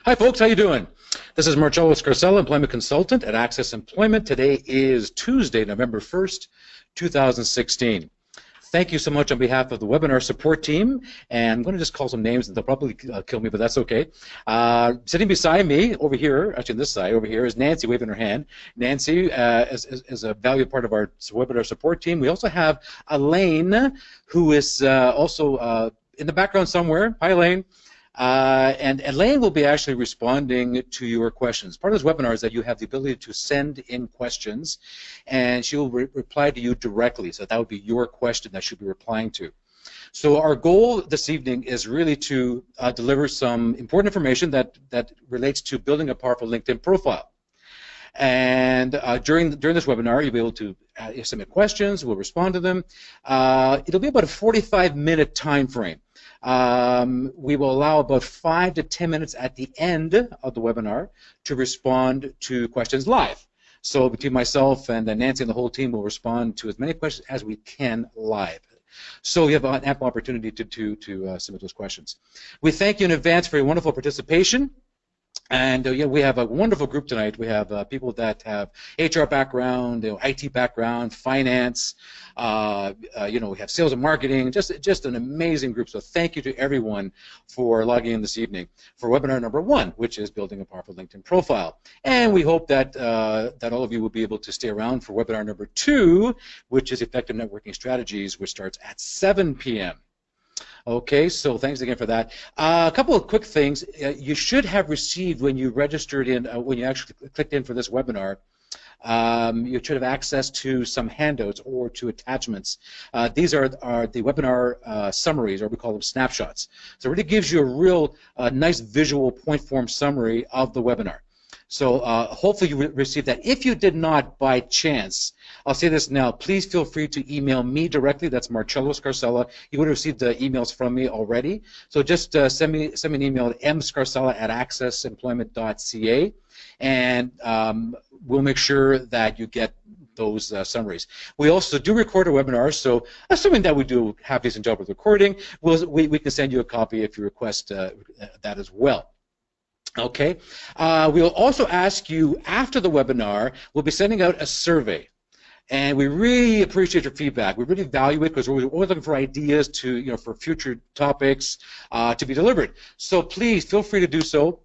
Hi folks, how you doing? This is Marcello Scarsella, Employment Consultant at ACCES Employment. Today is Tuesday, November 1st, 2016. Thank you so much on behalf of the webinar support team, and I'm going to just call some names, and they'll probably kill me, but that's okay. Sitting beside me over here, actually on this side over here, is Nancy waving her hand. Nancy is a valued part of our webinar support team. We also have Elaine, who is also in the background somewhere. Hi, Elaine. And Elaine will be actually responding to your questions. Part of this webinar is that you have the ability to send in questions, and she will reply to you directly. So that would be your question that she'll be replying to. So our goal this evening is really to deliver some important information that relates to building a powerful LinkedIn profile. And during this webinar, you'll be able to submit questions. We'll respond to them. It'll be about a 45-minute time frame. We will allow about 5 to 10 minutes at the end of the webinar to respond to questions live. So between myself and Nancy and the whole team, we'll respond to as many questions as we can live. So you have an ample opportunity to submit those questions. We thank you in advance for your wonderful participation. And yeah, we have a wonderful group tonight. We have people that have HR background, IT background, finance. We have sales and marketing. Just an amazing group. So thank you to everyone for logging in this evening for webinar number 1, which is building a powerful LinkedIn profile. And we hope that that all of you will be able to stay around for webinar number 2, which is effective networking strategies, which starts at 7 p.m. Okay, so thanks again for that. A couple of quick things. You should have received when you registered in, when you actually clicked in for this webinar, you should have access to some handouts or to attachments. These are the webinar summaries, or we call them snapshots. So it really gives you a real nice visual point form summary of the webinar. So hopefully you received that. If you did not by chance, I'll say this now, please feel free to email me directly. That's Marcello Scarsella. You would have received the emails from me already. So just send me an email at mscarsella@accessemployment.ca, and we'll make sure that you get those summaries. We also do record a webinar, so assuming that we do a half decent job with recording, we can send you a copy if you request that as well. Okay. We'll also ask you after the webinar, we'll be sending out a survey. And we really appreciate your feedback. We really value it because we're always looking for ideas to, for future topics to be delivered. So please feel free to do so.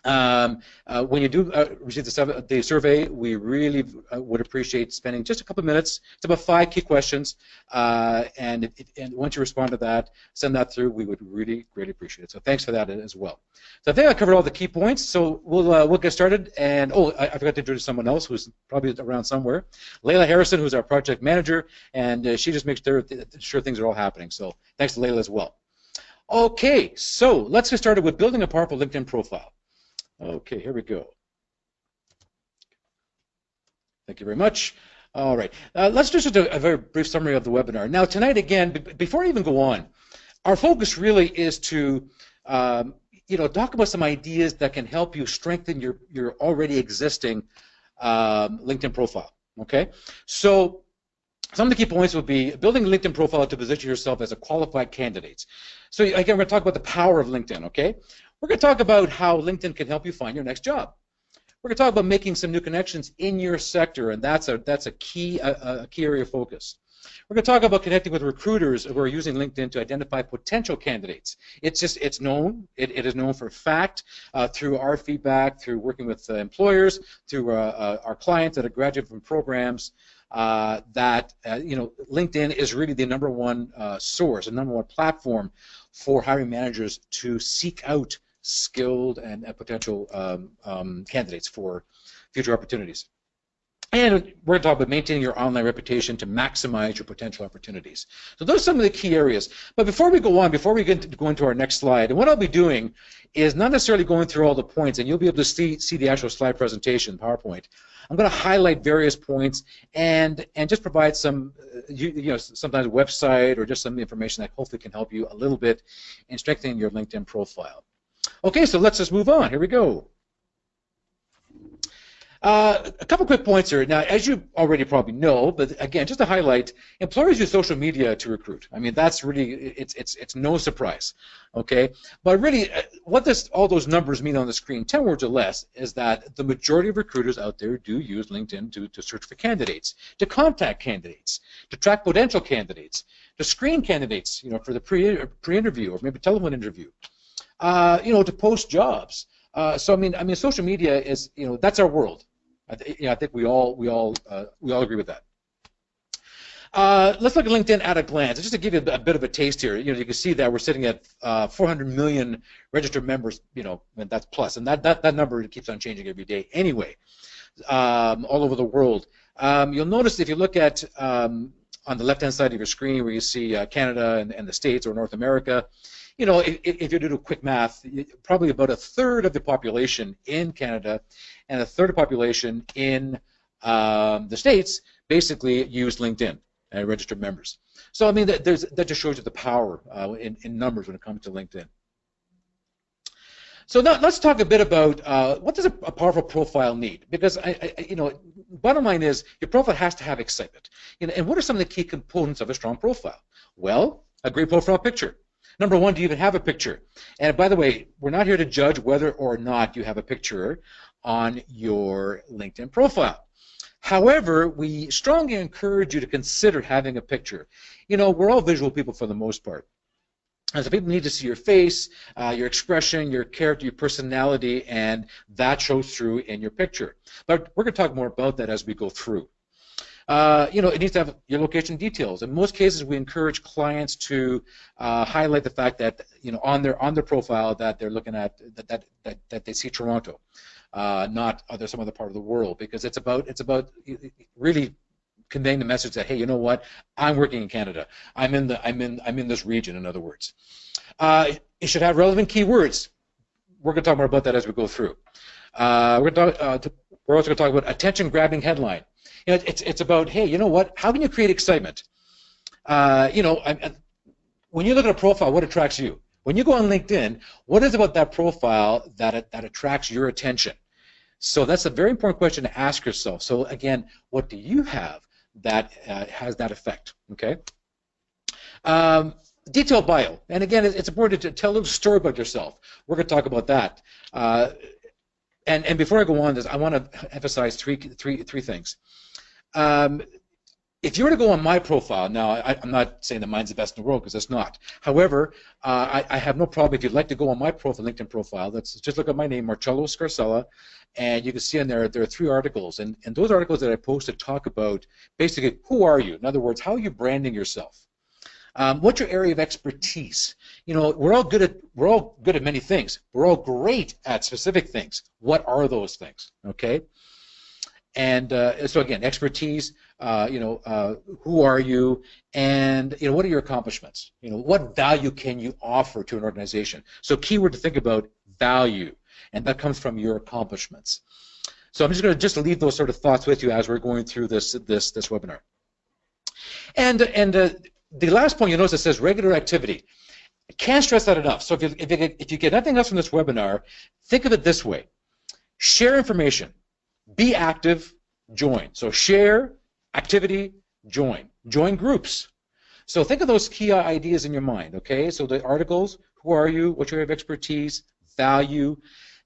When you do receive the survey, we really would appreciate spending just a couple of minutes. It's about 5 key questions, and once you respond to that, send that through. We would really greatly appreciate it. So thanks for that as well. So I think I covered all the key points. So we'll get started. And I forgot to introduce someone else who's probably around somewhere, Layla Harrison, who's our project manager, and she just makes sure things are all happening. So thanks to Layla as well. Okay, so let's get started with building a powerful LinkedIn profile. Okay, here we go. Thank you very much. All right, let's do just a very brief summary of the webinar. Now, tonight, again, before I even go on, our focus really is to, talk about some ideas that can help you strengthen your already existing LinkedIn profile. Okay, so some of the key points would be building a LinkedIn profile to position yourself as a qualified candidate. So again, we're going to talk about the power of LinkedIn. Okay. We're going to talk about how LinkedIn can help you find your next job. We're going to talk about making some new connections in your sector, and that's a key area of focus. We're going to talk about connecting with recruiters who are using LinkedIn to identify potential candidates. It's known. It is known for a fact through our feedback, through working with employers, through our clients that are graduated from programs. That LinkedIn is really the #1 source, the #1 platform for hiring managers to seek out skilled and potential candidates for future opportunities. And we're going to talk about maintaining your online reputation to maximize your potential opportunities. So those are some of the key areas. But before we go on, before we go into our next slide, and what I'll be doing is not necessarily going through all the points, and you'll be able to see the actual slide presentation, PowerPoint. I'm going to highlight various points and just provide some, sometimes a website or just some information that hopefully can help you a little bit in strengthening your LinkedIn profile. Okay, so let's just move on. Here we go. A couple quick points here. Now, as you already probably know, but again, just to highlight, employers use social media to recruit. I mean, that's really, it's no surprise, okay? But really, what all those numbers mean on the screen, 10 words or less, is that the majority of recruiters out there do use LinkedIn to search for candidates, to contact candidates, to track potential candidates, to screen candidates, for the pre-interview or maybe telephone interview, to post jobs. So I mean, social media is, that's our world. I think we all agree with that. Let's look at LinkedIn at a glance. Just to give you a bit of a taste here, you can see that we're sitting at 400 million registered members, and that's plus, and that number keeps on changing every day anyway, all over the world. You'll notice if you look at on the left-hand side of your screen where you see Canada and the States or North America, if you do quick math, probably about a third of the population in Canada and a third of the population in the States basically use LinkedIn. Registered members. So I mean, that just shows you the power in numbers when it comes to LinkedIn. So now let's talk a bit about what does a powerful profile need? Because bottom line is your profile has to have excitement. And what are some of the key components of a strong profile? Well, a great profile picture. Number one, do you even have a picture? And by the way, we're not here to judge whether or not you have a picture on your LinkedIn profile. However, we strongly encourage you to consider having a picture. We're all visual people for the most part. And so people need to see your face, your expression, your character, your personality, and that shows through in your picture. But we're going to talk more about that as we go through. It needs to have your location details. In most cases, we encourage clients to highlight the fact that on their profile that they're looking at that they see Toronto. Not some other part of the world, because it's about really conveying the message that, hey, you know what, I'm working in Canada. I'm in this region. In other words, it should have relevant keywords. We're going to talk more about that as we go through. We're also going to talk about attention-grabbing headline. It's about, hey, you know what? How can you create excitement? When you look at a profile, what attracts you? When you go on LinkedIn, what is about that profile that attracts your attention? So that's a very important question to ask yourself. So again, what do you have that has that effect? Okay. Detailed bio, and again, it's important to tell a little story about yourself. We're going to talk about that. And before I go on this, I want to emphasize three things. If you were to go on my profile, now I'm not saying that mine's the best in the world, because it's not. However, I have no problem if you'd like to go on my profile, LinkedIn profile. Let's just look at my name, Marcello Scarsella, and you can see in there are 3 articles. And those articles that I posted talk about basically who are you? In other words, how are you branding yourself? What's your area of expertise? We're all good at many things. We're all great at specific things. What are those things? Okay. And so again, expertise, who are you, and what are your accomplishments? What value can you offer to an organization? So keyword to think about, value, and that comes from your accomplishments. So I'm just going to leave those sort of thoughts with you as we're going through this webinar. And the last point, you notice it says regular activity. I can't stress that enough. So if you get nothing else from this webinar, think of it this way: share information. Be active, join. So share, activity, join. Join groups. So think of those key ideas in your mind, okay? So the articles, who are you, what's your area of expertise, value.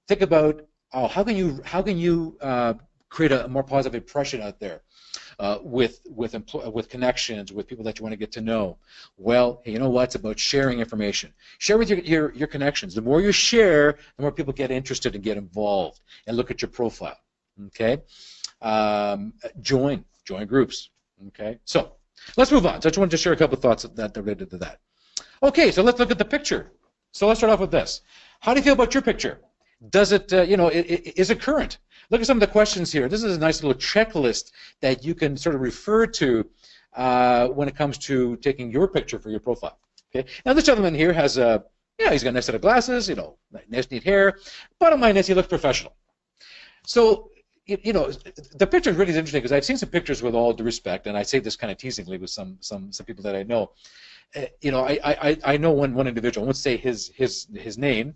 Think about how can you create a more positive impression out there with connections, with people that you want to get to know. Well, hey, you know what? It's about sharing information. Share with your connections. The more you share, the more people get interested and get involved and look at your profile. Okay, join groups. Okay, so let's move on. So I just wanted to share a couple of thoughts that related to that. Okay, so let's look at the picture. So let's start off with this. How do you feel about your picture? Does it, is it current? Look at some of the questions here. This is a nice little checklist that you can sort of refer to when it comes to taking your picture for your profile. Okay, now this gentleman here has a, he's got a nice set of glasses, nice neat hair. Bottom line is he looks professional. So, the picture is really interesting because I've seen some pictures, with all due respect, and I say this kind of teasingly with some people that I know. I know one individual. I won't say his name,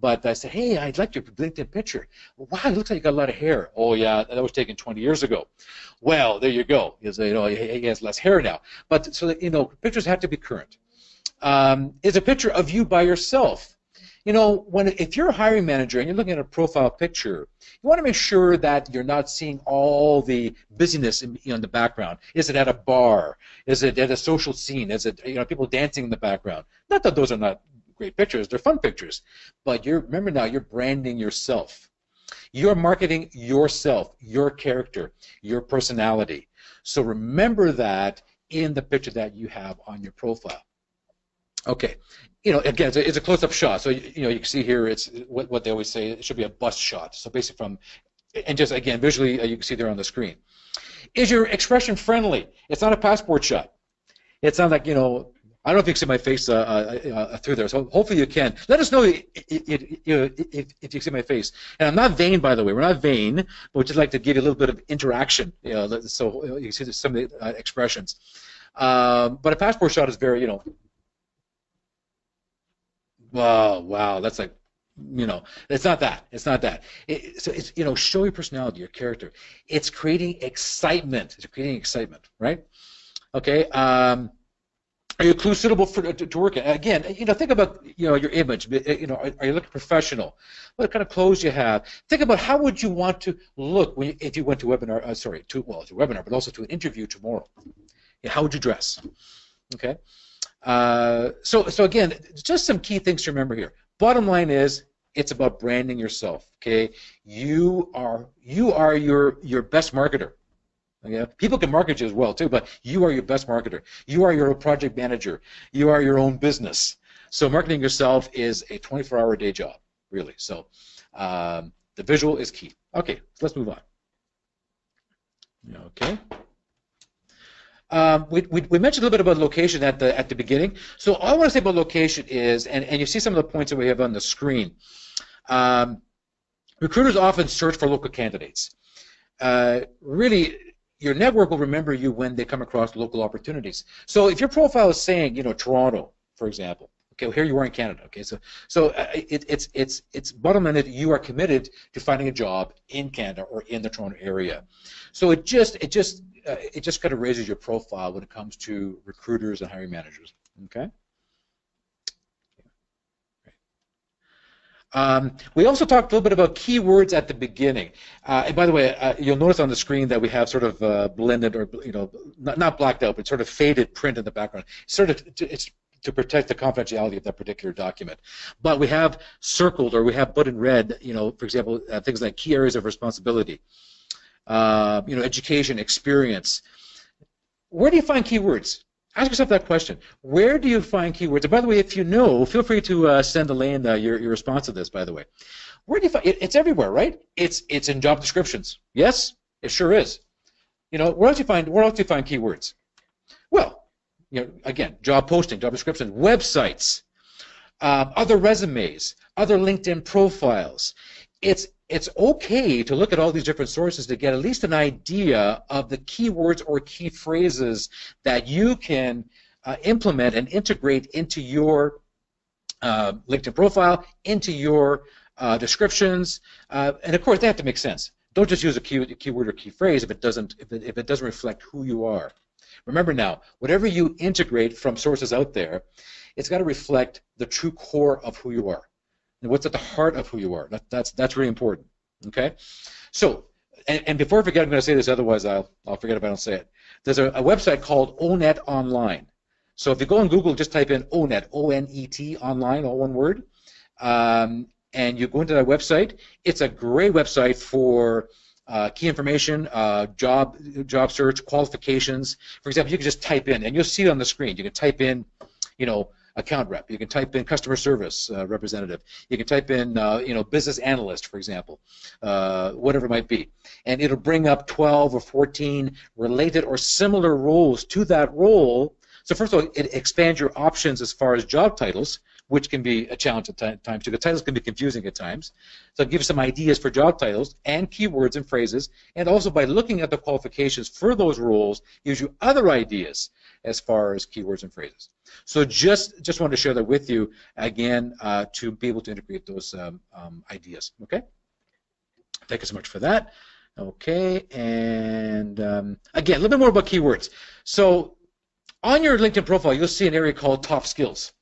but I said, hey, I'd like your LinkedIn picture. Wow, it looks like you got a lot of hair. Oh yeah, that was taken 20 years ago. Well, there you go. He has less hair now. But so that, pictures have to be current. Is a picture of you by yourself? You know, if you're a hiring manager and you're looking at a profile picture, you want to make sure that you're not seeing all the busyness in the background. Is it at a bar? Is it at a social scene? Is it people dancing in the background? Not that those are not great pictures; they're fun pictures. But remember now, you're branding yourself. You're marketing yourself, your character, your personality. So remember that in the picture that you have on your profile. Okay, again, it's a close-up shot. So you can see here, it's what they always say. It should be a bust shot. So basically and just again visually, you can see there on the screen. Is your expression friendly? It's not a passport shot. It's not like I don't know if you can see my face through there. So hopefully you can. Let us know if you can see my face. And I'm not vain, by the way. We're not vain, but we'd just like to give you a little bit of interaction. So you can see some of the expressions. But a passport shot is very wow, that's like, it's not that. It's not that. So it's, show your personality, your character. It's creating excitement. It's creating excitement, right? Okay. Are your clues suitable to work in? Again, think about, your image. Are you looking professional? What kind of clothes you have? Think about how would you want to look if you went to webinar, to webinar, but also to an interview tomorrow. How would you dress? Okay. So again, just some key things to remember here. Bottom line is, it's about branding yourself. Okay, you are your best marketer. Okay? People can market you as well too, but you are your best marketer. You are your project manager. You are your own business. So marketing yourself is a 24-hour day job, really. So the visual is key. Okay, so let's move on. Okay. We mentioned a little bit about location at the beginning. So all I want to say about location is, and you see some of the points that we have on the screen. Recruiters often search for local candidates. Really, your network will remember you when they come across local opportunities. So if your profile is saying, Toronto, for example. Okay, well, here you are in Canada. Okay, so it's bottom line that you are committed to finding a job in Canada or in the Toronto area. So it just kind of raises your profile when it comes to recruiters and hiring managers. Okay. We also talked a little bit about keywords at the beginning. And by the way, you'll notice on the screen that we have sort of blended, or not blacked out, but sort of faded print in the background. It's to protect the confidentiality of that particular document. But we have circled, or we have put in red, for example, things like key areas of responsibility, education, experience. Where do you find keywords? Ask yourself that question. Where do you find keywords? And by the way, if you know, feel free to send Elaine your response to this, by the way. Where do you find it? It's everywhere, right? It's in job descriptions. Yes, it sure is. Where else do you find keywords? Well, again, job posting, job descriptions, websites, other resumes, other LinkedIn profiles. It's okay to look at all these different sources to get at least an idea of the keywords or key phrases that you can implement and integrate into your LinkedIn profile, into your descriptions, and of course they have to make sense. Don't just use a keyword or key phrase if it doesn't reflect who you are. Remember now, whatever you integrate from sources out there, it's got to reflect the true core of who you are. And what's at the heart of who you are. That's really important. Okay? So, and before I forget, I'm going to say this, otherwise I'll forget if I don't say it. There's a website called ONET Online. So if you go on Google, just type in ONET, O-N-E-T, online, all one word, and you go into that website. It's a great website for key information, job search, qualifications. For example, you can just type in, and you'll see it on the screen. You can type in, account rep. You can type in customer service representative. You can type in, business analyst, for example, whatever it might be. And it'll bring up 12 or 14 related or similar roles to that role. So first of all, it expands your options as far as job titles, which can be a challenge at times too. The titles can be confusing at times. So it gives some ideas for job titles and keywords and phrases, and also by looking at the qualifications for those roles, gives you other ideas as far as keywords and phrases. So just wanted to share that with you again to be able to integrate those ideas. Okay. Thank you so much for that. Okay, and again, a little bit more about keywords. So on your LinkedIn profile, you'll see an area called Top Skills.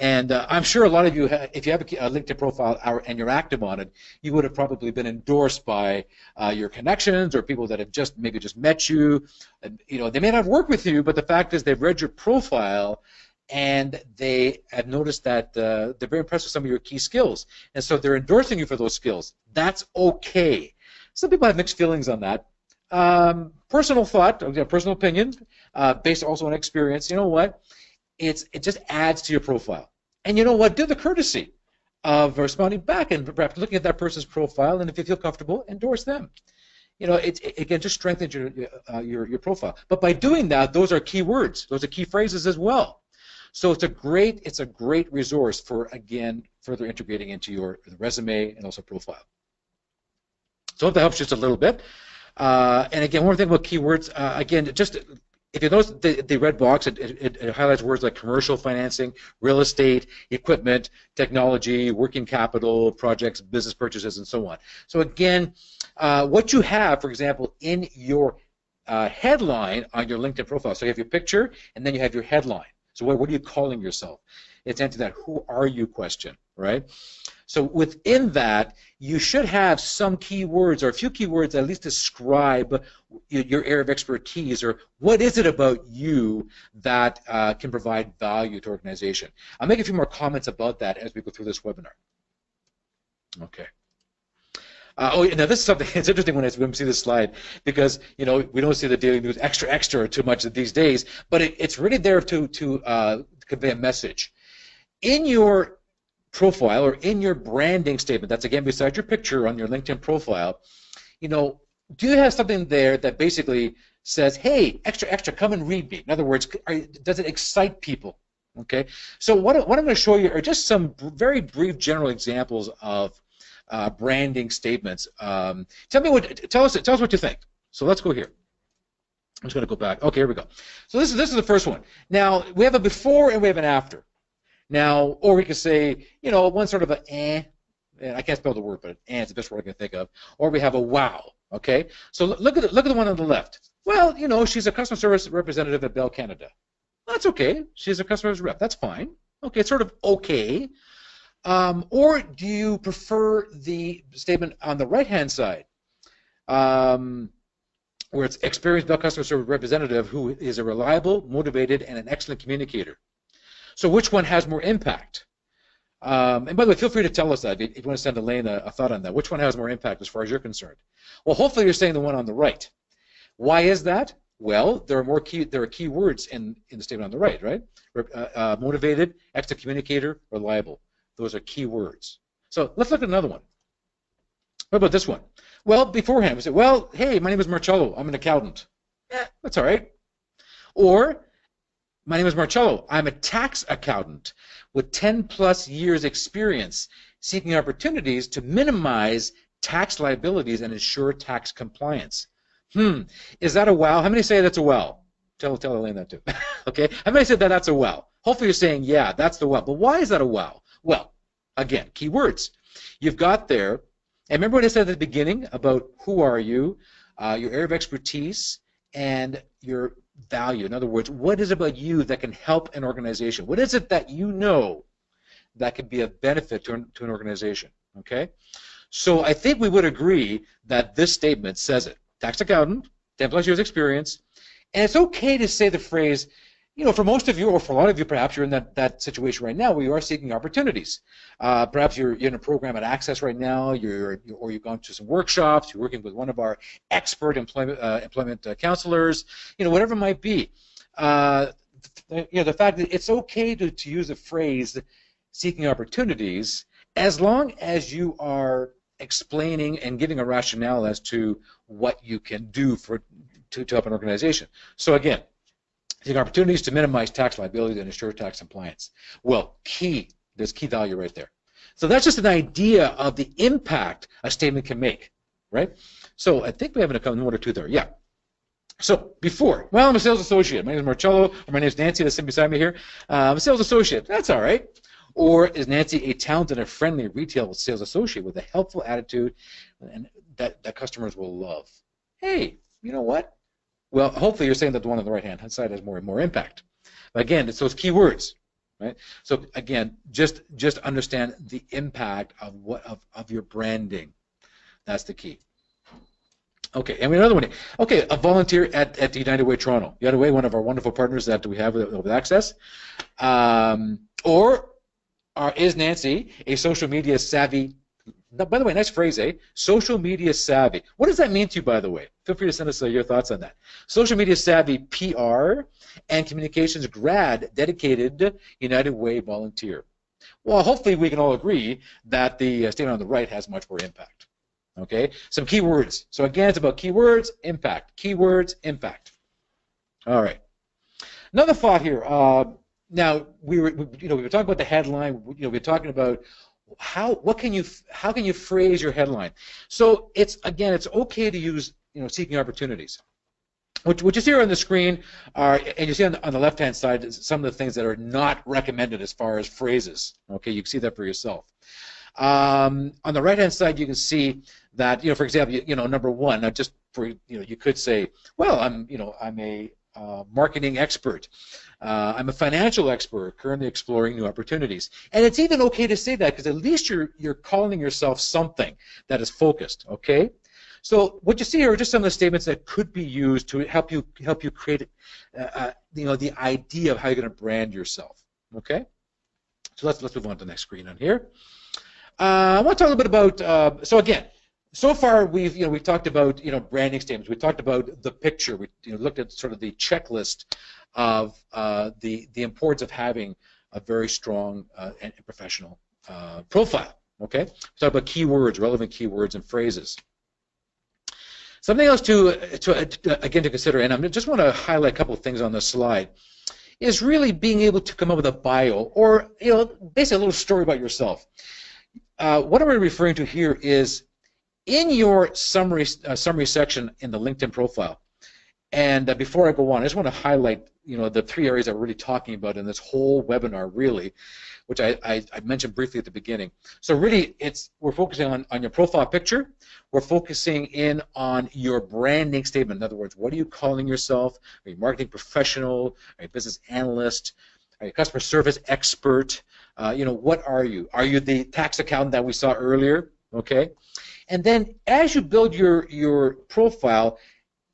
And I'm sure a lot of you, if you have a LinkedIn profile and you're active on it, you would have probably been endorsed by your connections or people that have maybe just met you. And, they may not work with you, but the fact is they've read your profile and they have noticed that they're very impressed with some of your key skills. And so they're endorsing you for those skills. That's okay. Some people have mixed feelings on that. Personal thought, personal opinion, based also on experience. You know what? It just adds to your profile. And you know what? Do the courtesy of responding back and perhaps looking at that person's profile, and if you feel comfortable, endorse them. It again just strengthens your profile. But by doing that, those are key words. Those are key phrases as well. So it's a great resource for, again, further integrating into your resume and also profile. So I hope that helps just a little bit. And again, one more thing about keywords. Again, just if you notice the red box, it highlights words like commercial financing, real estate, equipment, technology, working capital, projects, business purchases, and so on. So again, what you have, for example, in your headline on your LinkedIn profile. So you have your picture, and then you have your headline. So what are you calling yourself? It's answering that who are you question, right? So within that, you should have some keywords or a few keywords that at least describe your area of expertise or what is it about you that can provide value to organization. I'll make a few more comments about that as we go through this webinar. Okay. Now this is something, it's interesting when we see this slide because, we don't see the daily news extra too much these days, but it's really there to convey a message. In your profile or in your branding statement, that's again beside your picture on your LinkedIn profile, do you have something there that basically says, hey, extra, come and read me? In other words, does it excite people? Okay, so what I'm going to show you are just some very brief general examples of branding statements. Tell us what you think. So let's go here. I'm just going to go back. Okay, here we go. So this is the first one. Now we have a before and we have an after. Now, or we could say, one sort of a I can't spell the word, but is the best word I can think of. Or we have a wow. Okay, so look at the one on the left. Well, she's a customer service representative at Bell Canada. That's okay. She's a customer service rep. That's fine. Okay, it's sort of okay. Or do you prefer the statement on the right-hand side, where it's experienced Bell customer service representative who is a reliable, motivated, and an excellent communicator? So which one has more impact? And by the way, feel free to tell us that if you want to send Elaine a thought on that. Which one has more impact as far as you're concerned? Well, hopefully you're saying the one on the right. Why is that? Well, there are key words in the statement on the right, right? Motivated, excellent communicator, reliable. Those are key words. So let's look at another one. What about this one? Well, beforehand, we say, well, hey, my name is Marcello. I'm an accountant. Yeah, that's all right. Or, my name is Marcello. I'm a tax accountant with 10+ years experience seeking opportunities to minimize tax liabilities and ensure tax compliance. Is that a wow? How many say that's a wow? Tell Elaine that too. Okay. How many said that's a wow? Hopefully you're saying, yeah, that's the wow. But why is that a wow? Well, again, key words. You've got there, and remember what I said at the beginning about who are you, your area of expertise, and your value. In other words, what is it about you that can help an organization? What is it that you know that can be of benefit to an organization? Okay? So I think we would agree that this statement says it. Tax accountant, 10+ years experience, and it's okay to say the phrase, for most of you, or for a lot of you, perhaps you're in that situation right now where you are seeking opportunities. Perhaps you're in a program at ACCES right now, or you've gone to some workshops, you're working with one of our expert employment counselors, whatever it might be. The fact that it's okay to use the phrase seeking opportunities as long as you are explaining and giving a rationale as to what you can do to help an organization. So again, seeking opportunities to minimize tax liability and ensure tax compliance. Well, there's key value right there. So that's just an idea of the impact a statement can make, right? So I think we have one or two there. Yeah. So before, well, I'm a sales associate. My name is Marcello, or my name is Nancy, that's sitting beside me here. I'm a sales associate. That's all right. Or is Nancy a talented and friendly retail sales associate with a helpful attitude and that customers will love? Hey, you know what? Well, hopefully you're saying that the one on the right-hand side has more impact. But again, it's those key words. right? So again, just understand the impact of of your branding. That's the key. Okay, and we have another one. Okay, a volunteer at United Way Toronto. United Way, one of our wonderful partners that we have with ACCES. Is Nancy a social media savvy? By the way, nice phrase, eh? Social media savvy. What does that mean to you, by the way? Feel free to send us your thoughts on that. Social media savvy PR and communications grad, dedicated United Way volunteer. Well, hopefully we can all agree that the statement on the right has much more impact. Okay, some keywords. So again, it's about keywords, impact. Keywords, impact. All right. Another thought here. Now we were talking about the headline. We were talking about how can you phrase your headline. So it's okay to use seeking opportunities. What you see here on the screen are, and you see on the left-hand side, some of the things that are not recommended as far as phrases. Okay, you can see that for yourself. On the right-hand side, you can see that, for example, number one, just for, you could say, well, I'm a marketing expert. I'm a financial expert, currently exploring new opportunities. And it's even okay to say that because at least you're calling yourself something that is focused. Okay. So what you see here are just some of the statements that could be used to help you create, the idea of how you're going to brand yourself. Okay. So let's move on to the next screen on here. I want to talk a little bit about. So again, so far we've talked about branding statements. We talked about the picture. We looked at sort of the checklist of the importance of having a very strong and professional profile. Okay. We talked about keywords, relevant keywords, and phrases. Something else to consider, and I just want to highlight a couple of things on this slide, is really being able to come up with a bio or basically a little story about yourself. What I'm really referring to here is in your summary section in the LinkedIn profile. And before I go on, I just want to highlight the three areas that we're really talking about in this whole webinar, really, which I mentioned briefly at the beginning. So really, we're focusing on your profile picture. We're focusing in on your branding statement. In other words, what are you calling yourself? Are you a marketing professional? Are you a business analyst? Are you a customer service expert? What are you? Are you the tax accountant that we saw earlier? Okay. And then as you build your profile,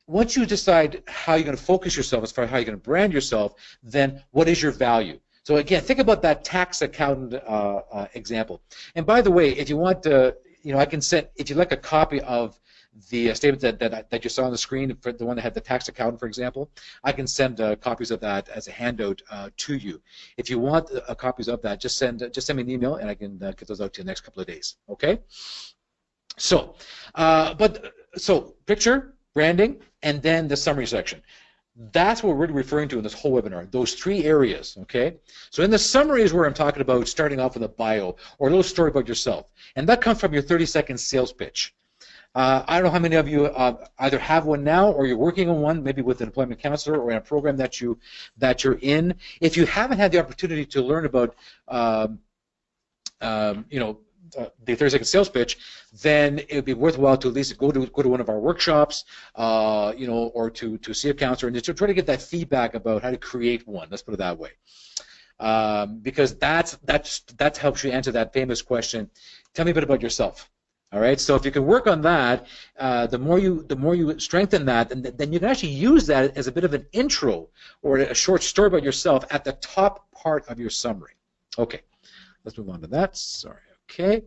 once you decide how you're going to focus yourself as far as how you're going to brand yourself, then what is your value? So again, think about that tax accountant example. And by the way, if you want to, I can send, if you'd like a copy of the statement that you saw on the screen, for the one that had the tax accountant, for example, I can send copies of that as a handout to you. If you want copies of that, just send me an email, and I can get those out to you in the next couple of days. Okay. So, so picture, branding, and then the summary section. That's what we're really referring to in this whole webinar, those three areas, okay? So in the summary is where I'm talking about starting off with a bio or a little story about yourself. And that comes from your 30-second sales pitch. I don't know how many of you either have one now or you're working on one, maybe with an employment counselor or in a program that you're in. If you haven't had the opportunity to learn about, the 30-second sales pitch, then it would be worthwhile to at least go to one of our workshops, or to see a counselor and just try to get that feedback about how to create one. Let's put it that way, because that helps you answer that famous question. Tell me a bit about yourself. All right. So if you can work on that, the more you strengthen that, and then you can actually use that as a bit of an intro or a short story about yourself at the top part of your summary. Okay. Let's move on to that. Sorry. Okay,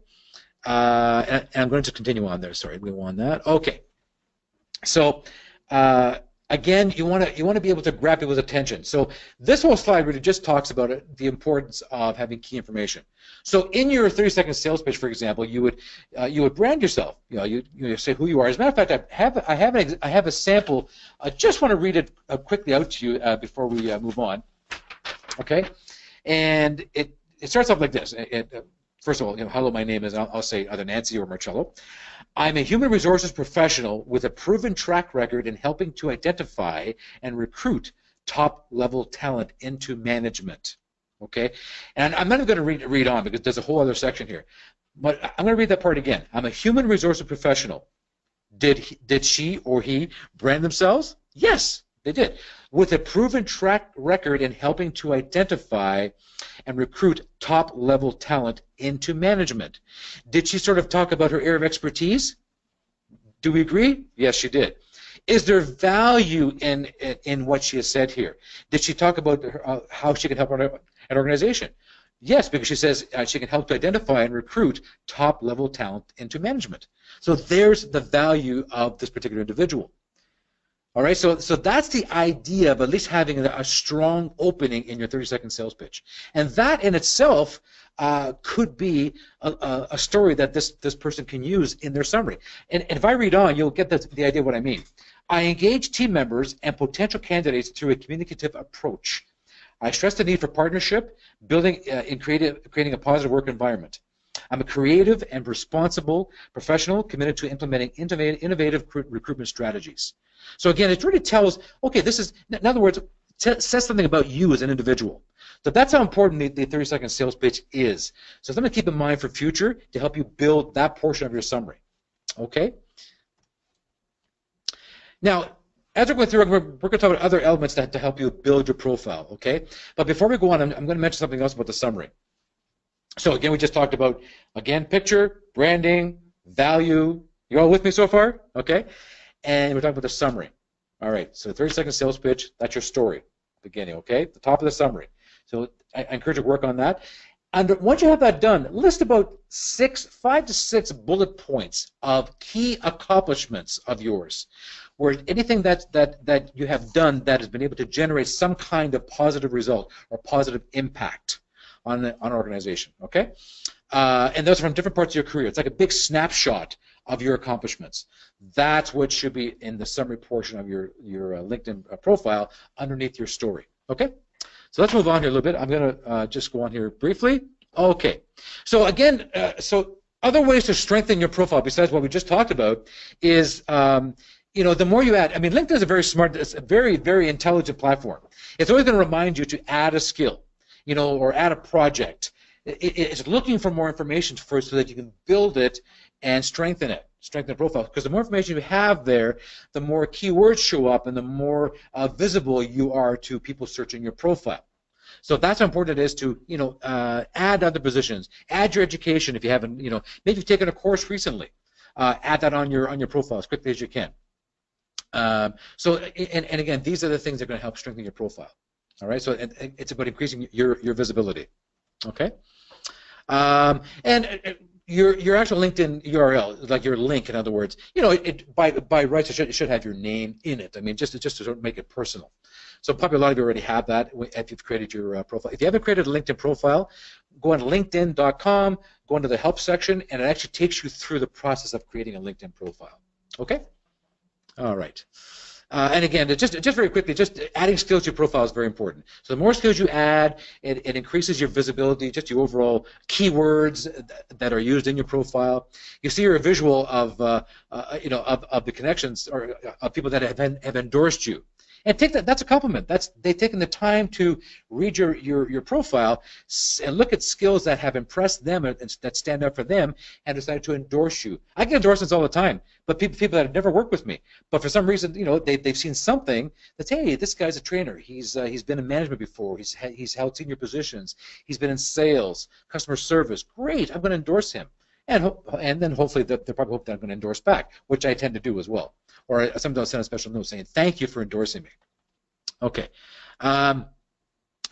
and I'm going to continue on there. Sorry, we go on that. Okay, so again, you want to be able to grab people's attention. So this whole slide really just talks about the importance of having key information. So in your 30-second sales pitch, for example, you would brand yourself. You say who you are. As a matter of fact, I have a sample. I just want to read it quickly out to you before we move on. Okay, and it starts off like this. First of all, hello, my name is, I'll say either Nancy or Marcello. I'm a human resources professional with a proven track record in helping to identify and recruit top-level talent into management. Okay? And I'm not even going to read on because there's a whole other section here. But I'm going to read that part again. I'm a human resources professional. Did she or he brand themselves? Yes, They did. With a proven track record in helping to identify and recruit top-level talent into management. Did she sort of talk about her area of expertise? Do we agree? Yes, she did. Is there value in what she has said here? Did she talk about how she can help an organization? Yes, because she says she can help to identify and recruit top-level talent into management. So there's the value of this particular individual. All right, so that's the idea of at least having a strong opening in your 30-second sales pitch. And that in itself could be a story that this person can use in their summary. And if I read on, you'll get the idea of what I mean. I engage team members and potential candidates through a communicative approach. I stress the need for partnership, building in creating a positive work environment. I'm a creative and responsible professional committed to implementing innovative recruitment strategies. So again, it really tells, okay, this is, in other words, says something about you as an individual. So that's how important the 30-second sales pitch is. So something to keep in mind for future to help you build that portion of your summary. Okay? Now, as we're going through, we're going to talk about other elements to help you build your profile, okay? But before we go on, I'm going to mention something else about the summary. So again, we just talked about, again, picture, branding, value. You all with me so far? Okay? And we're talking about the summary. All right, so 30-second sales pitch, that's your story, beginning, okay? The top of the summary. So I encourage you to work on that. And once you have that done, list about 5 to 6 bullet points of key accomplishments of yours, where anything that you have done that has been able to generate some kind of positive result or positive impact on an organization, okay? And those are from different parts of your career. It's like a big snapshot of your accomplishments. That's what should be in the summary portion of your LinkedIn profile underneath your story, okay? So let's move on here a little bit. I'm going to just go on here briefly. Okay. So again, so other ways to strengthen your profile besides what we just talked about is, you know, the more you add, I mean, LinkedIn is a very smart, it's a very, very intelligent platform. It's always going to remind you to add a skill, you know, or add a project. It's looking for more information first so that you can build it and strengthen it, strengthen the profile. Because the more information you have there, the more keywords show up and the more visible you are to people searching your profile. So that's how important it is to, you know, add other positions, add your education if you haven't, you know, maybe you've taken a course recently, add that on your profile as quickly as you can. So, and again, these are the things that are going to help strengthen your profile. All right, so it's about increasing your visibility. Okay, and your actual LinkedIn URL, like your link, in other words, you know, by rights it should have your name in it. I mean, just to sort of make it personal. So probably a lot of you already have that if you've created your profile. If you haven't created a LinkedIn profile, go on LinkedIn.com, go into the help section, and it actually takes you through the process of creating a LinkedIn profile. Okay? All right. And again, just very quickly, just adding skills to your profile is very important. So the more skills you add, it increases your visibility, just your overall keywords that are used in your profile. You see your visual of you know, of the connections or of people that have endorsed you. And take that's a compliment. They've taken the time to read your profile and look at skills that have impressed them and that stand out for them and decided to endorse you. I get endorsements all the time, but people that have never worked with me, but for some reason, you know, they've seen something that's, hey, this guy's a trainer. He's been in management before. He's held senior positions. He's been in sales, customer service. Great, I'm going to endorse him. And then hopefully they'll probably hope that I'm going to endorse back, which I tend to do as well. Or sometimes I'll send a special note saying, thank you for endorsing me. Okay.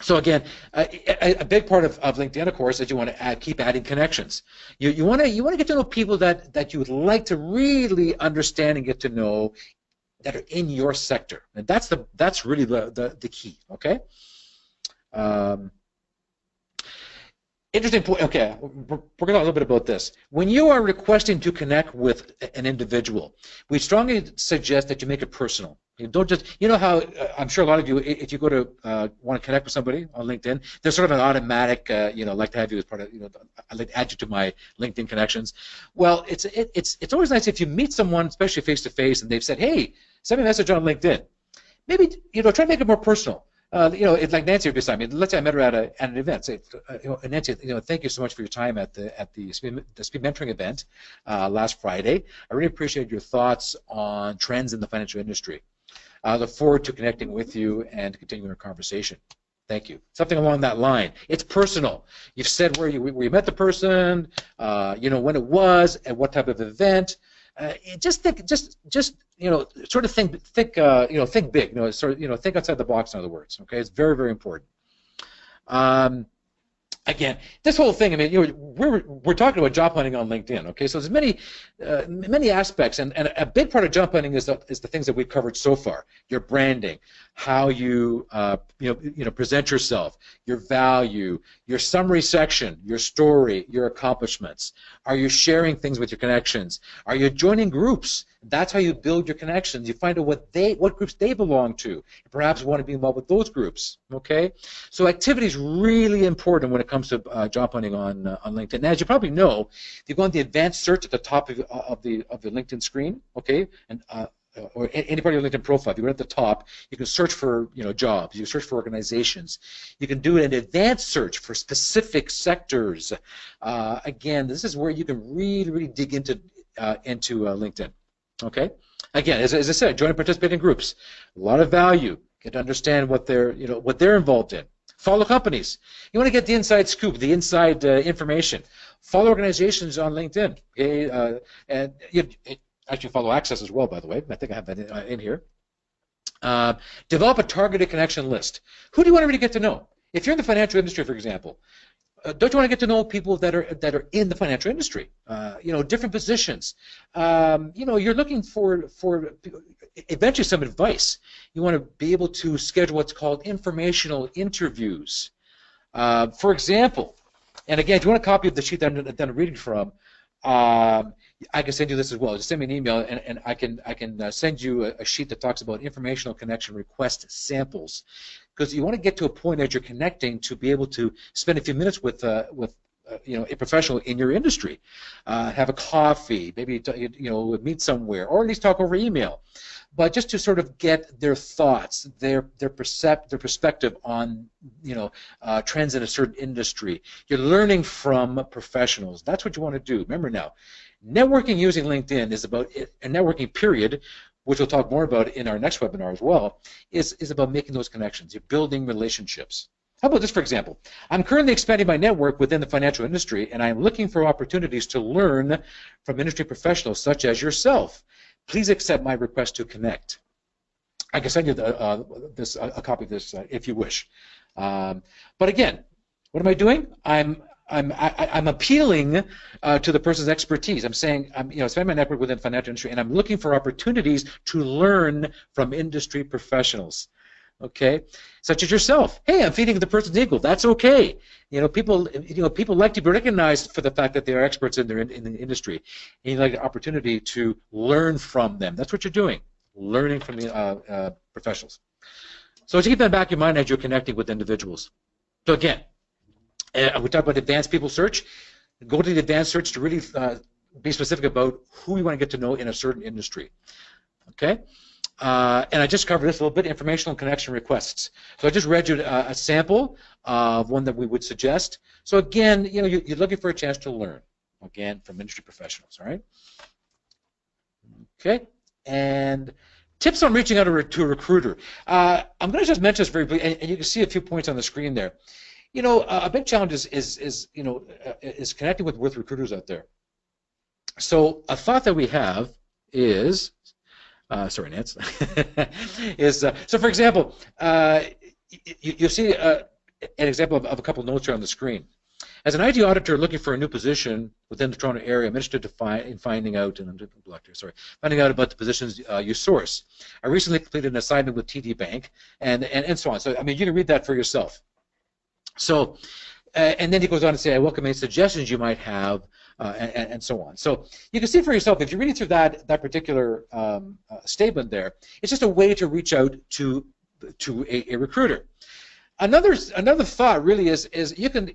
So again, a big part of LinkedIn, of course, is you want to keep adding connections. You want to get to know people that you would like to really understand and get to know that are in your sector. And that's really the key, okay? Interesting point. Okay, we're going to talk a little bit about this. When you are requesting to connect with an individual, we strongly suggest that you make it personal. You don't just, you know how I'm sure a lot of you, if you go to want to connect with somebody on LinkedIn, there's sort of an automatic, you know, like to have you as part of, you know, I'd like to add you to my LinkedIn connections. Well, it's always nice if you meet someone, especially face to face, and they've said, hey, send me a message on LinkedIn. Maybe, you know, try to make it more personal. You know, it's like Nancy beside me. Let's say I met her at an event. Say, you know, Nancy, you know, thank you so much for your time at the speed mentoring event last Friday. I really appreciate your thoughts on trends in the financial industry. I look forward to connecting with you and continuing our conversation. Thank you. Something along that line. It's personal. You've said where you met the person, when it was, and what type of event. Just think big. Think outside the box. In other words, okay, it's very, very important. Again, this whole thing. I mean, we're talking about job hunting on LinkedIn. Okay, so there's many aspects, and a big part of job hunting is the things that we've covered so far. Your branding, how you present yourself, your value, your summary section, your story, your accomplishments. Are you sharing things with your connections? Are you joining groups? That's how you build your connections. You find out what groups they belong to. Perhaps you want to be involved with those groups. Okay, so activity is really important when it comes to job hunting on LinkedIn. And as you probably know, if you go on the advanced search at the top of the LinkedIn screen, okay, and or any part of your LinkedIn profile, if you go at the top, you can search for jobs. You can search for organizations. You can do an advanced search for specific sectors. Again, this is where you can really dig into LinkedIn. Okay. Again, as I said, join and participate in groups. A lot of value. Get to understand what they're involved in. Follow companies. You want to get the inside scoop, the inside information. Follow organizations on LinkedIn. Okay? And you actually follow ACCESS as well, by the way. I think I have that in here. Develop a targeted connection list. Who do you want to really get to know? If you're in the financial industry, for example, don't you want to get to know people that are in the financial industry? Different positions. You're looking for eventually some advice. You want to be able to schedule what's called informational interviews. For example, and again, if you want a copy of the sheet that I'm reading from, I can send you this as well. Just send me an email, and I can send you a sheet that talks about informational connection request samples, because you want to get to a point as you're connecting to be able to spend a few minutes with a professional in your industry, have a coffee, maybe meet somewhere, or at least talk over email, but just to sort of get their thoughts, their perspective on trends in a certain industry. You're learning from professionals. That's what you want to do. Remember now, networking using LinkedIn is about a networking period, which we'll talk more about in our next webinar as well, is about making those connections. You're building relationships. How about this, for example? I'm currently expanding my network within the financial industry, and I'm looking for opportunities to learn from industry professionals such as yourself. Please accept my request to connect. I can send you a copy of this if you wish. But again, what am I doing? I'm appealing to the person's expertise. I'm saying I'm expanding my network within the financial industry, and I'm looking for opportunities to learn from industry professionals. Okay, such as yourself. Hey, I'm feeding the person's ego. That's okay. People like to be recognized for the fact that they are experts in the industry, and you like the opportunity to learn from them. That's what you're doing, learning from the professionals. So to keep that back in mind as you're connecting with individuals. So again, we talked about advanced people search. Go to the advanced search to really be specific about who you want to get to know in a certain industry. Okay. And I just covered this a little bit, informational connection requests. So I just read you a sample of one that we would suggest. So again, you're looking for a chance to learn, again, from industry professionals, all right? Okay, and tips on reaching out to a recruiter. I'm going to just mention this very briefly, and you can see a few points on the screen there. A big challenge is connecting with recruiters out there. So a thought that we have is, sorry, Nance. So, for example, you'll see an example of a couple of notes here on the screen. As an IT auditor looking for a new position within the Toronto area, I'm interested in finding out about the positions you source. I recently completed an assignment with TD Bank, and so on. So, I mean, you can read that for yourself. So, and then he goes on to say, I welcome any suggestions you might have, and so on. So you can see for yourself, if you're reading through that particular statement there, it's just a way to reach out to a recruiter. Another thought really is you can.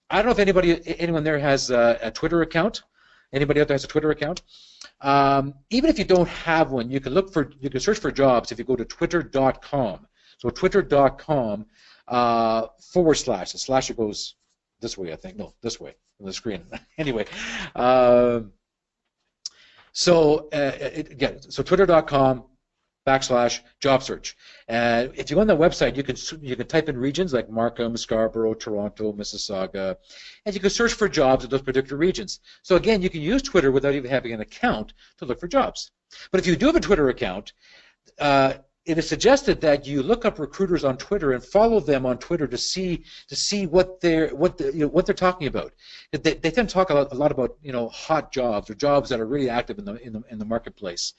I don't know if anyone there has a Twitter account. Anybody out there has a Twitter account? Even if you don't have one, you can search for jobs if you go to twitter.com. So twitter.com / the slasher goes this way, I think. No, this way on the screen. Anyway, so twitter.com /job search. If you go on that website, you can type in regions like Markham, Scarborough, Toronto, Mississauga, and you can search for jobs in those particular regions. So again, you can use Twitter without even having an account to look for jobs. But if you do have a Twitter account, it is suggested that you look up recruiters on Twitter and follow them on Twitter to see what they're talking about. They tend to talk a lot about hot jobs or jobs that are really active in the marketplace,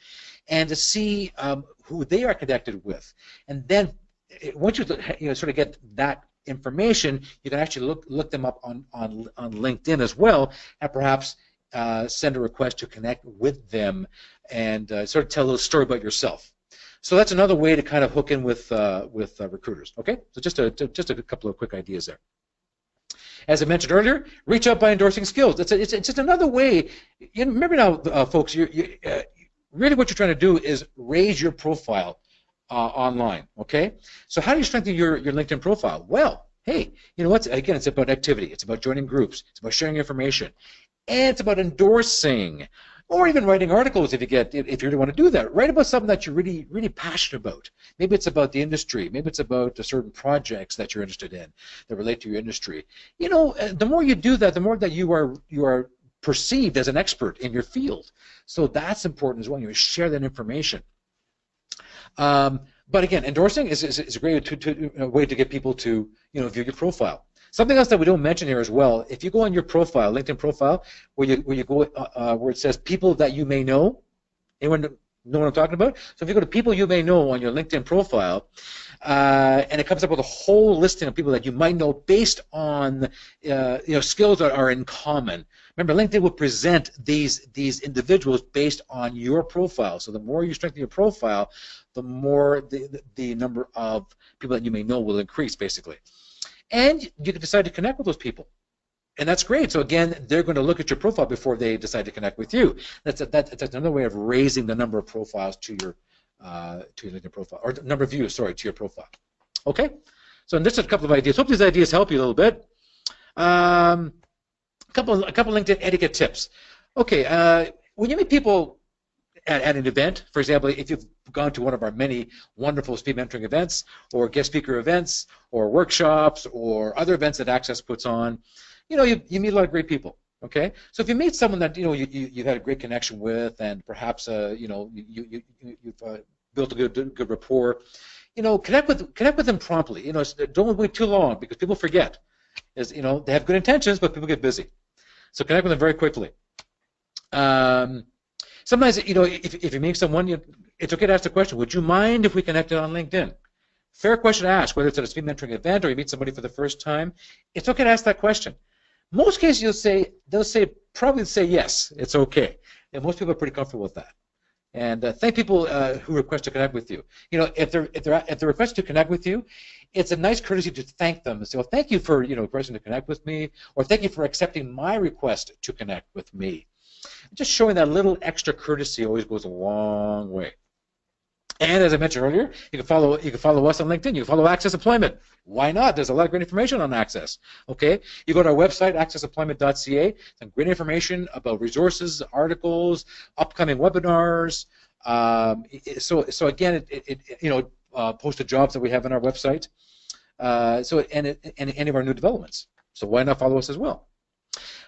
and to see who they are connected with. And then once you sort of get that information, you can actually look them up on LinkedIn as well, and perhaps send a request to connect with them and sort of tell a little story about yourself. So that's another way to kind of hook in with recruiters. Okay, so just a couple of quick ideas there. As I mentioned earlier, reach out by endorsing skills. It's just another way. Remember now, folks, really what you're trying to do is raise your profile online. Okay, so how do you strengthen your LinkedIn profile? Well, hey, you know what? Again, it's about activity. It's about joining groups. It's about sharing information, and it's about endorsing. Or even writing articles if you really want to do that. Write about something that you're really passionate about. Maybe it's about the industry. Maybe it's about certain projects that you're interested in that relate to your industry. The more you do that, the more that you are perceived as an expert in your field. So that's important as well. You share that information. But again, endorsing is a great way to get people to view your profile. Something else that we don't mention here as well, if you go on your profile, LinkedIn profile, where you go where it says people that you may know, anyone know what I'm talking about? So if you go to people you may know on your LinkedIn profile, and it comes up with a whole listing of people that you might know based on skills that are in common. Remember, LinkedIn will present these individuals based on your profile. So the more you strengthen your profile, the more the number of people that you may know will increase, basically. And you can decide to connect with those people, and that's great. So again, they're going to look at your profile before they decide to connect with you. That's another way of raising the number of profiles to your LinkedIn profile, or number of views, sorry, to your profile. Okay, so this is a couple of ideas. Hope these ideas help you a little bit. A couple LinkedIn etiquette tips. Okay, when you meet people at an event, for example, if you've gone to one of our many wonderful speed mentoring events or guest speaker events or workshops or other events that ACCES puts on, you meet a lot of great people. Okay, so if you meet someone that you've had a great connection with, and perhaps you've built a good rapport, connect with them promptly. Don't wait too long, because people forget. They have good intentions, but people get busy. So connect with them very quickly. Sometimes, if you meet someone, it's okay to ask the question, would you mind if we connected on LinkedIn? Fair question to ask, whether it's at a speed mentoring event or you meet somebody for the first time. It's okay to ask that question. Most cases, they'll probably say yes, it's okay. And most people are pretty comfortable with that. And thank people who request to connect with you. If they're requesting to connect with you, it's a nice courtesy to thank them and say, well, thank you for requesting to connect with me, or thank you for accepting my request to connect with me. Just showing that little extra courtesy always goes a long way. And as I mentioned earlier, you can follow us on LinkedIn. You can follow ACCES Employment. Why not? There's a lot of great information on ACCES. Okay, you go to our website, accessemployment.ca. Some great information about resources, articles, upcoming webinars. So again, posted jobs that we have on our website. And any of our new developments. So why not follow us as well?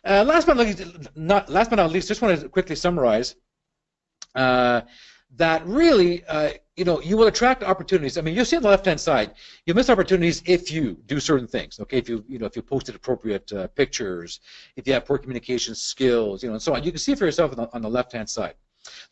Last but not least, just want to quickly summarize that really, you will attract opportunities. I mean, you'll see on the left-hand side, you'll miss opportunities if you do certain things. Okay, if you posted appropriate pictures, if you have poor communication skills, and so on. You can see for yourself on the left-hand side.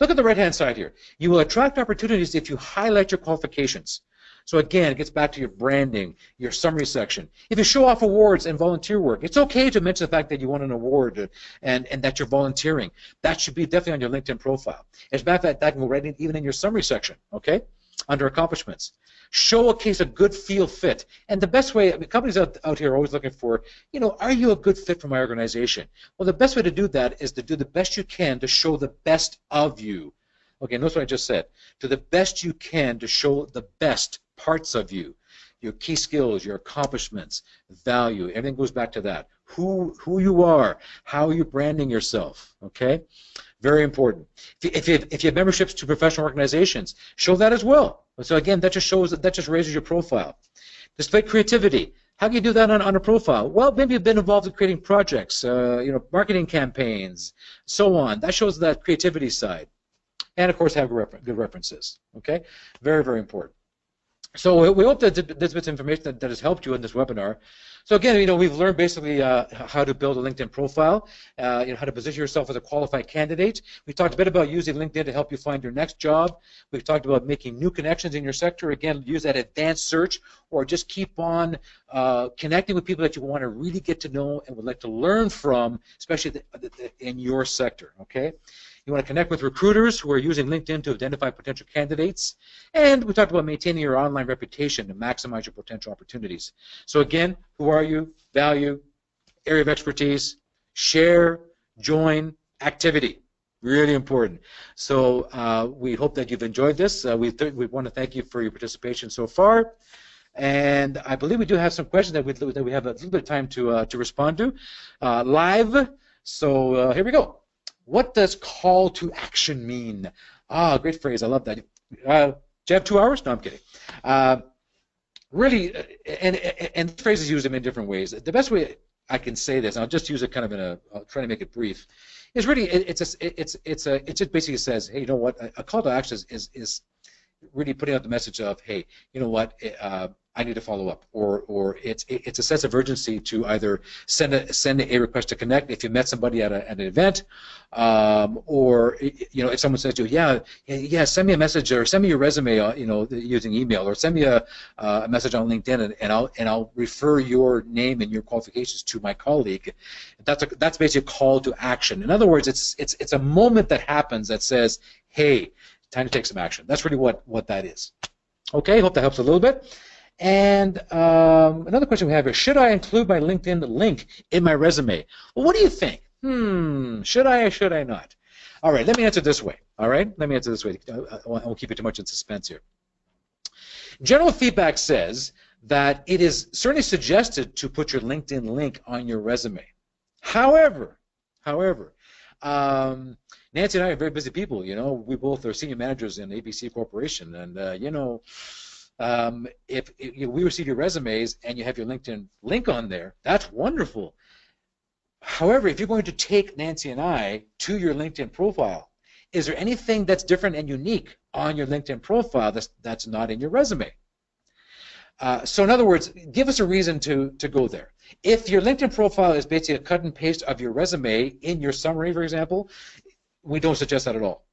Look at the right-hand side here. You will attract opportunities if you highlight your qualifications. So again, it gets back to your branding, your summary section. If you show off awards and volunteer work, it's okay to mention the fact that you won an award and that you're volunteering. That should be definitely on your LinkedIn profile. As a matter of fact, that can go right in, even in your summary section, okay, under accomplishments. Show a case of good field fit. And the best way, companies out here are always looking for, are you a good fit for my organization? Well, the best way to do that is to do the best you can to show the best of you. Okay, notice what I just said. To the best you can to show the best parts of you, your key skills, your accomplishments, value. Everything goes back to that. Who you are, how you're branding yourself. Okay. Very important. If you have memberships to professional organizations, show that as well. So again, that just shows that just raises your profile. Display creativity. How can you do that on a profile? Well, maybe you've been involved in creating projects, marketing campaigns, so on. That shows that creativity side. And of course, have good references. Okay, very, very important. So we hope that this bit of information that has helped you in this webinar. So again, we've learned basically how to build a LinkedIn profile, how to position yourself as a qualified candidate. We talked a bit about using LinkedIn to help you find your next job. We've talked about making new connections in your sector. Again, use that advanced search, or just keep on connecting with people that you want to really get to know and would like to learn from, especially in your sector. Okay. You want to connect with recruiters who are using LinkedIn to identify potential candidates. And we talked about maintaining your online reputation to maximize your potential opportunities. So again, who are you? Value, area of expertise, share, join, activity. Really important. So we hope that you've enjoyed this. We want to thank you for your participation so far. And I believe we do have some questions that we have a little bit of time to respond to live. So here we go. What does call to action mean? Great phrase. I love that. Do you have 2 hours? No, I'm kidding. Really, and the phrase is used in different ways. The best way I can say this, and I'll just use it kind of I'll try to make it brief, is really it just basically says, hey, you know what? A call to action is really putting out the message of, hey, you know what? I need to follow up, or it's a sense of urgency to either send a request to connect if you met somebody at an event, or if someone says to you, yeah, send me a message or send me your resume, using email, or send me a message on LinkedIn, and I'll refer your name and your qualifications to my colleague. That's basically a call to action. In other words, it's a moment that happens that says, hey, time to take some action. That's really what that is. Okay, hope that helps a little bit. And another question we have here, should I include my LinkedIn link in my resume? Well, what do you think? Should I or should I not? All right, let me answer this way. All right, let me answer this way. I won't keep it too much in suspense here. General feedback says that it is certainly suggested to put your LinkedIn link on your resume. However, Nancy and I are very busy people. We both are senior managers in ABC Corporation, and if we receive your resumes and you have your LinkedIn link on there, that's wonderful. However, if you're going to take Nancy and I to your LinkedIn profile, is there anything that's different and unique on your LinkedIn profile that's not in your resume? So in other words, give us a reason to go there. If your LinkedIn profile is basically a cut and paste of your resume in your summary, for example, we don't suggest that at all.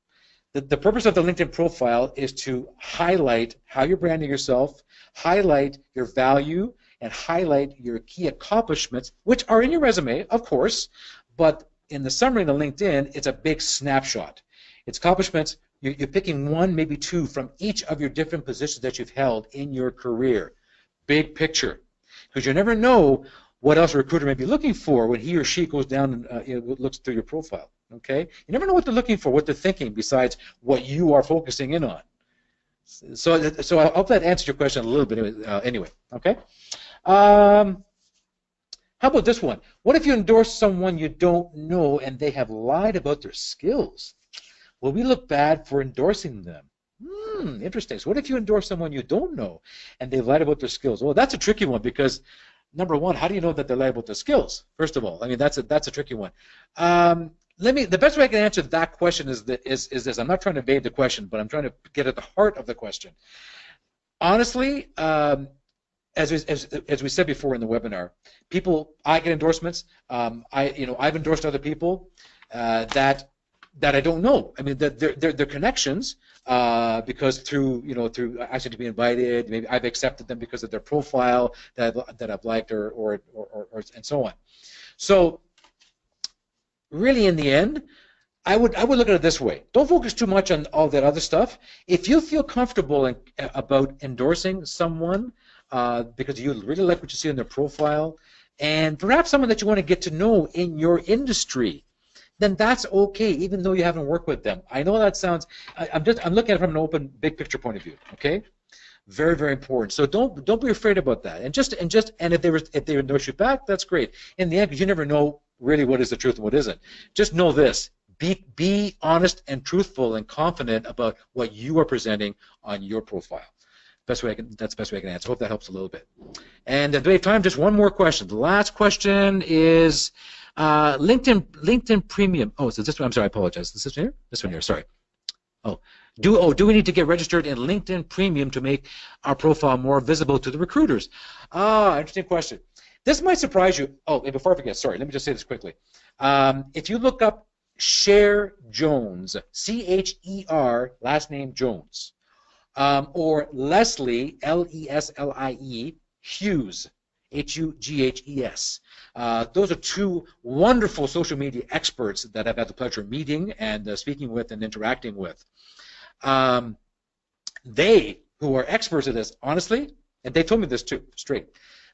The purpose of the LinkedIn profile is to highlight how you're branding yourself, highlight your value, and highlight your key accomplishments, which are in your resume, of course, but in the summary of the LinkedIn, it's a big snapshot. It's accomplishments. You're picking one, maybe two, from each of your different positions that you've held in your career. Big picture. Because you never know what else a recruiter may be looking for when he or she goes down and looks through your profile. Okay? You never know what they're looking for, what they're thinking, besides what you are focusing in on. So I hope that answers your question a little bit anyway. Okay? How about this one? What if you endorse someone you don't know and they have lied about their skills? Will we look bad for endorsing them? Interesting. So what if you endorse someone you don't know and they lied about their skills? Well, that's a tricky one because, number one, how do you know that they lied about their skills? First of all, I mean, that's a tricky one. The best way I can answer that question is this. I'm not trying to evade the question, but I'm trying to get at the heart of the question. Honestly, as we said before in the webinar, I get endorsements. I've endorsed other people that I don't know. I mean, they're connections because through actually to be invited. Maybe I've accepted them because of their profile that I've liked or and so on. So really, in the end, I would look at it this way. Don't focus too much on all that other stuff. If you feel comfortable about endorsing someone because you really like what you see in their profile, and perhaps someone that you want to get to know in your industry, then that's okay, even though you haven't worked with them. I know that sounds. I'm looking at it from an open, big picture point of view. Okay, very, very important. So don't be afraid about that. And if they endorse you back, that's great. In the end, because you never know really what is the truth and what isn't. Just know this: Be honest and truthful and confident about what you are presenting on your profile. That's the best way I can answer. Hope that helps a little bit. And do we have time? Just one more question. The last question is LinkedIn Premium. Oh, so this one. I'm sorry. I apologize. This one here. This one here. Sorry. Do we need to get registered in LinkedIn Premium to make our profile more visible to the recruiters? Interesting question. This might surprise you. Oh, and before I forget, sorry. Let me just say this quickly. If you look up Cher Jones, C-H-E-R, last name Jones, or Leslie, L-E-S-L-I-E, Hughes, H-U-G-H-E-S. Those are two wonderful social media experts that I've had the pleasure of meeting and speaking with and interacting with. They, who are experts at this, honestly, and they told me this too, straight,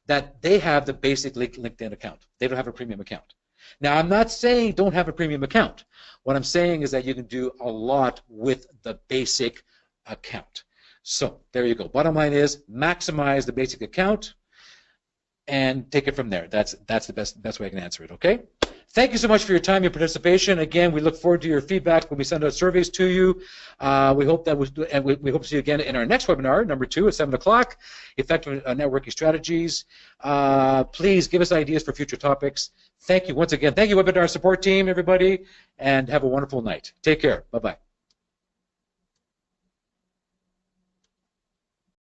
that they have the basic LinkedIn account. They don't have a premium account. Now, I'm not saying don't have a premium account. What I'm saying is that you can do a lot with the basic account. So there you go. Bottom line is maximize the basic account and take it from there. That's the best way I can answer it, okay? Thank you so much for your time, your participation. Again, we look forward to your feedback when we send out surveys to you. We hope that we hope to see you again in our next webinar, number 2 at 7 o'clock, Effective Networking Strategies. Please give us ideas for future topics. Thank you once again. Thank you, webinar support team, everybody, and have a wonderful night. Take care. Bye-bye.